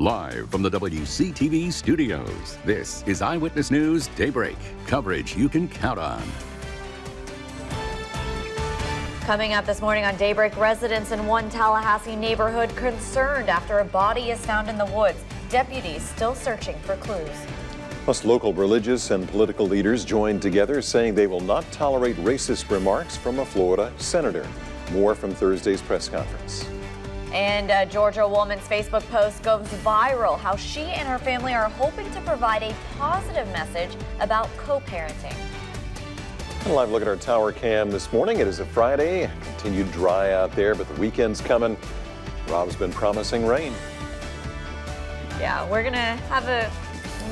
Live from the WCTV studios, this is Eyewitness News Daybreak, coverage you can count on. Coming up this morning on Daybreak, residents in one Tallahassee neighborhood concerned after a body is found in the woods. Deputies still searching for clues. Plus, local religious and political leaders joined together saying they will not tolerate racist remarks from a Florida senator. More from Thursday's press conference. And a Georgia woman's Facebook post goes viral, how she and her family are hoping to provide a positive message about co-parenting. A live look at our tower cam this morning. It is a Friday, continued dry out there, but the weekend's coming. Rob's been promising rain. Yeah, we're gonna have a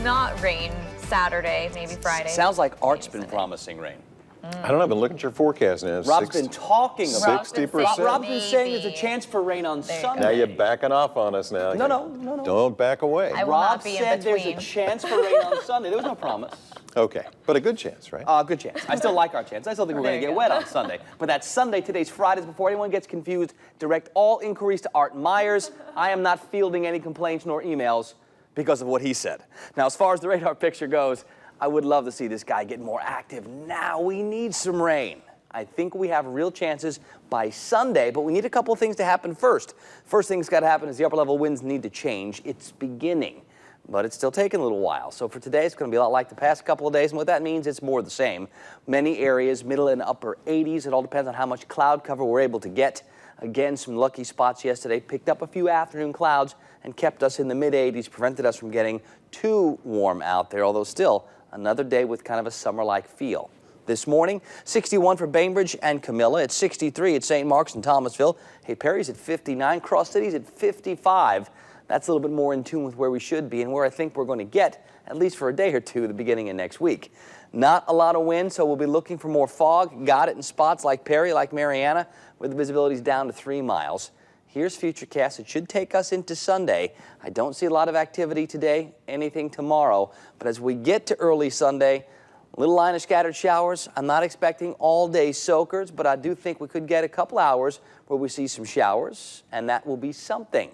not rain Saturday, maybe Friday. Sounds like Art's been promising rain. I don't know, I've been looking at your forecast now. Rob's been talking about 60%. Rob's been saying there's a chance for rain on Sunday. Now you're backing off on us now. No. Don't back away. Rob said there's a chance for rain on Sunday. There was no promise. Okay, but a good chance, right? Good chance. I still like our chance. I still think we're going to get wet on Sunday. But that's Sunday. Today's Friday. Before anyone gets confused, direct all inquiries to Art Myers. I am not fielding any complaints nor emails because of what he said. Now, as far as the radar picture goes, I would love to see this guy get more active. Now we need some rain. I think we have real chances by Sunday, but we need a couple of things to happen first. First thing that's got to happen is the upper level winds need to change. It's beginning, but it's still taking a little while. So for today, it's going to be a lot like the past couple of days, and what that means, it's more of the same. Many areas, middle and upper 80s. It all depends on how much cloud cover we're able to get. Again, some lucky spots yesterday. Picked up a few afternoon clouds and kept us in the mid-80s, prevented us from getting too warm out there, although still another day with kind of a summer-like feel. This morning, 61 for Bainbridge and Camilla. It's 63 at St. Mark's and Thomasville. Hey, Perry's at 59. Cross City's at 55. That's a little bit more in tune with where we should be and where I think we're going to get, at least for a day or two, the beginning of next week. Not a lot of wind, so we'll be looking for more fog. Got it in spots like Perry, like Mariana, where the visibility is down to 3 miles. Here's Futurecast. It should take us into Sunday. I don't see a lot of activity today, anything tomorrow. But as we get to early Sunday, a little line of scattered showers. I'm not expecting all-day soakers, but I do think we could get a couple hours where we see some showers, and that will be something.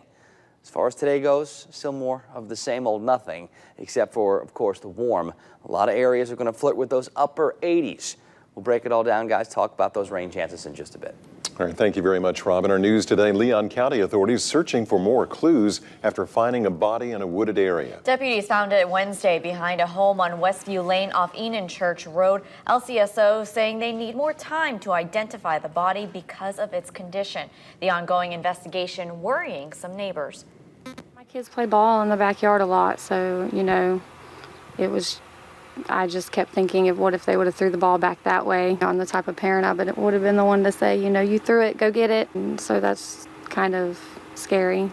As far as today goes, still more of the same old nothing, except for, of course, the warm. A lot of areas are going to flirt with those upper 80s. We'll break it all down, guys, talk about those rain chances in just a bit. All right, thank you very much, Rob. In our news today, Leon County authorities searching for more clues after finding a body in a wooded area. Deputies found it Wednesday behind a home on Westview Lane off Enon Church Road. LCSO saying they need more time to identify the body because of its condition. The ongoing investigation worrying some neighbors. My kids play ball in the backyard a lot, so, I just kept thinking of what if they would have threw the ball back that way. I'm the type of parent I would have been the one to say, you threw it, go get it. And so that's kind of scary.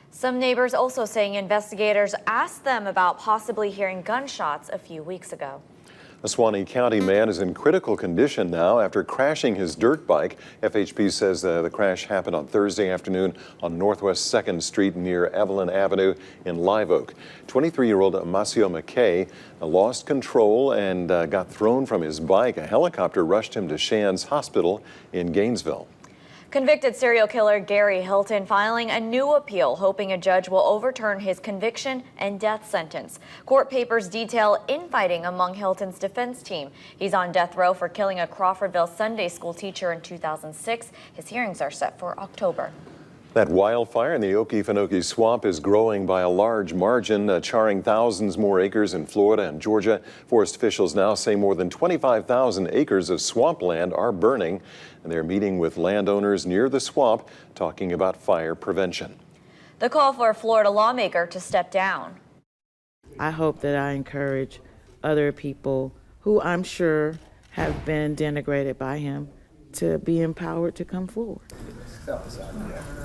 Some neighbors also saying investigators asked them about possibly hearing gunshots a few weeks ago. A Suwannee County man is in critical condition now after crashing his dirt bike. FHP says the crash happened on Thursday afternoon on Northwest 2nd Street near Evelyn Avenue in Live Oak. 23-year-old Masio McKay lost control and got thrown from his bike. A helicopter rushed him to Shands Hospital in Gainesville. Convicted serial killer Gary Hilton filing a new appeal, hoping a judge will overturn his conviction and death sentence. Court papers detail infighting among Hilton's defense team. He's on death row for killing a Crawfordville Sunday school teacher in 2006. His hearings are set for October. That wildfire in the Okefenokee Swamp is growing by a large margin, charring thousands more acres in Florida and Georgia. Forest officials now say more than 25,000 acres of swampland are burning, and they're meeting with landowners near the swamp talking about fire prevention. The call for a Florida lawmaker to step down. I hope that I encourage other people who I'm sure have been denigrated by him to be empowered to come forward.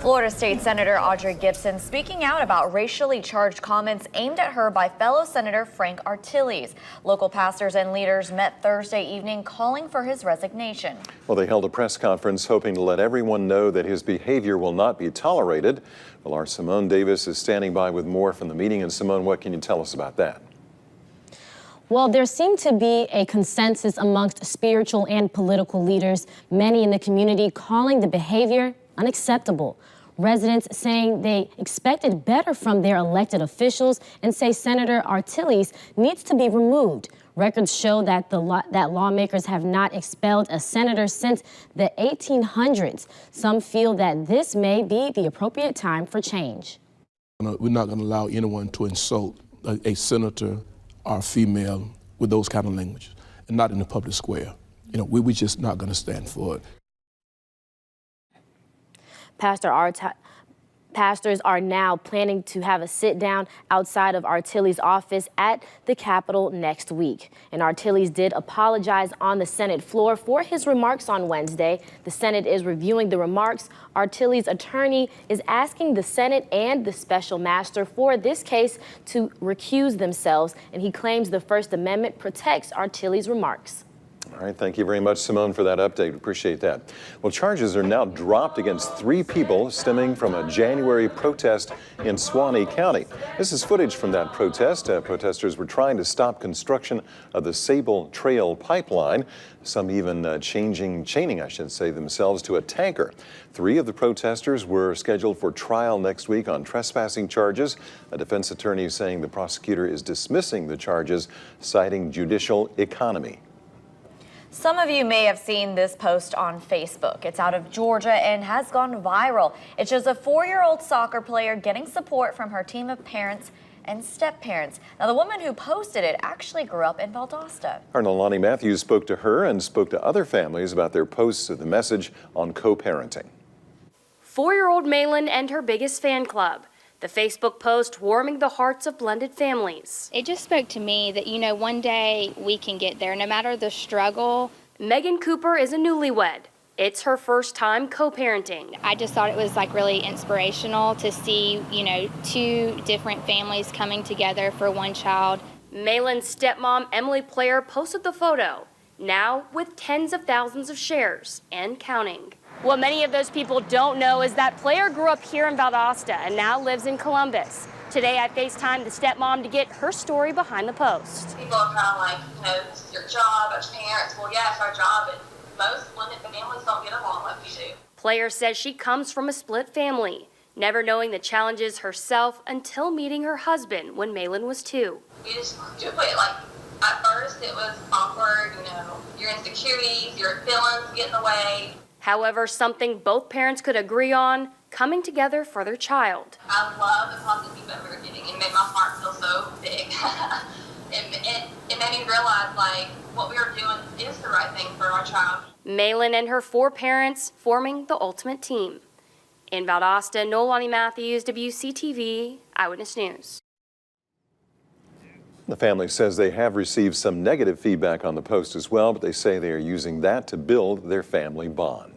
Florida State Senator Audrey Gibson speaking out about racially charged comments aimed at her by fellow Senator Frank Artilles. Local pastors and leaders met Thursday evening calling for his resignation. Well, they held a press conference hoping to let everyone know that his behavior will not be tolerated. Well, our Simone Davis is standing by with more from the meeting. And Simone, what can you tell us about that? Well, there seemed to be a consensus amongst spiritual and political leaders, many in the community calling the behavior unacceptable. Residents saying they expected better from their elected officials and say Senator Artiles needs to be removed. Records show that that lawmakers have not expelled a senator since the 1800s. Some feel that this may be the appropriate time for change. We're not going to allow anyone to insult a senator or a female with those kind of language, and not in the public square. You know, we're just not going to stand for it. Pastors are now planning to have a sit-down outside of Artiles' office at the Capitol next week. And Artiles did apologize on the Senate floor for his remarks on Wednesday. The Senate is reviewing the remarks. Artiles' attorney is asking the Senate and the special master for this case to recuse themselves, and he claims the First Amendment protects Artiles' remarks. All right, thank you very much, Simone, for that update. Appreciate that. Well, charges are now dropped against 3 people stemming from a January protest in Suwannee County. This is footage from that protest. Protesters were trying to stop construction of the Sable Trail pipeline, some even chaining, themselves to a tanker. 3 of the protesters were scheduled for trial next week on trespassing charges. A defense attorney saying the prosecutor is dismissing the charges, citing judicial economy. Some of you may have seen this post on Facebook. It's out of Georgia and has gone viral. It shows a 4-year-old soccer player getting support from her team of parents and step-parents. Now, the woman who posted it actually grew up in Valdosta. Our Nolani Matthews spoke to her and spoke to other families about their posts of the message on co-parenting. 4-year-old Malin and her biggest fan club. The Facebook post warming the hearts of blended families. It just spoke to me that, you know, one day we can get there, no matter the struggle. Megan Cooper is a newlywed. It's her first time co-parenting. I just thought it was like really inspirational to see, you know, 2 different families coming together for one child. Malin's stepmom, Emily Player, posted the photo, now with tens of thousands of shares and counting. What many of those people don't know is that Player grew up here in Valdosta and now lives in Columbus. Today I FaceTimed the stepmom to get her story behind the post. People are kind of like, you know, this is your job as parents. Well, yeah, it's our job, but most blended families don't get along like we do. Player says she comes from a split family, never knowing the challenges herself until meeting her husband when Malin was 2. We just do it like, at first it was awkward, you know, your insecurities, your feelings get in the way. However, something both parents could agree on, coming together for their child. I love the positive feedback we were getting. It made my heart feel so big. it made me realize, like, what we were doing is the right thing for our child. Malin and her 4 parents forming the ultimate team. In Valdosta, Nolani Matthews, WCTV, Eyewitness News. The family says they have received some negative feedback on the post as well, but they say they are using that to build their family bond.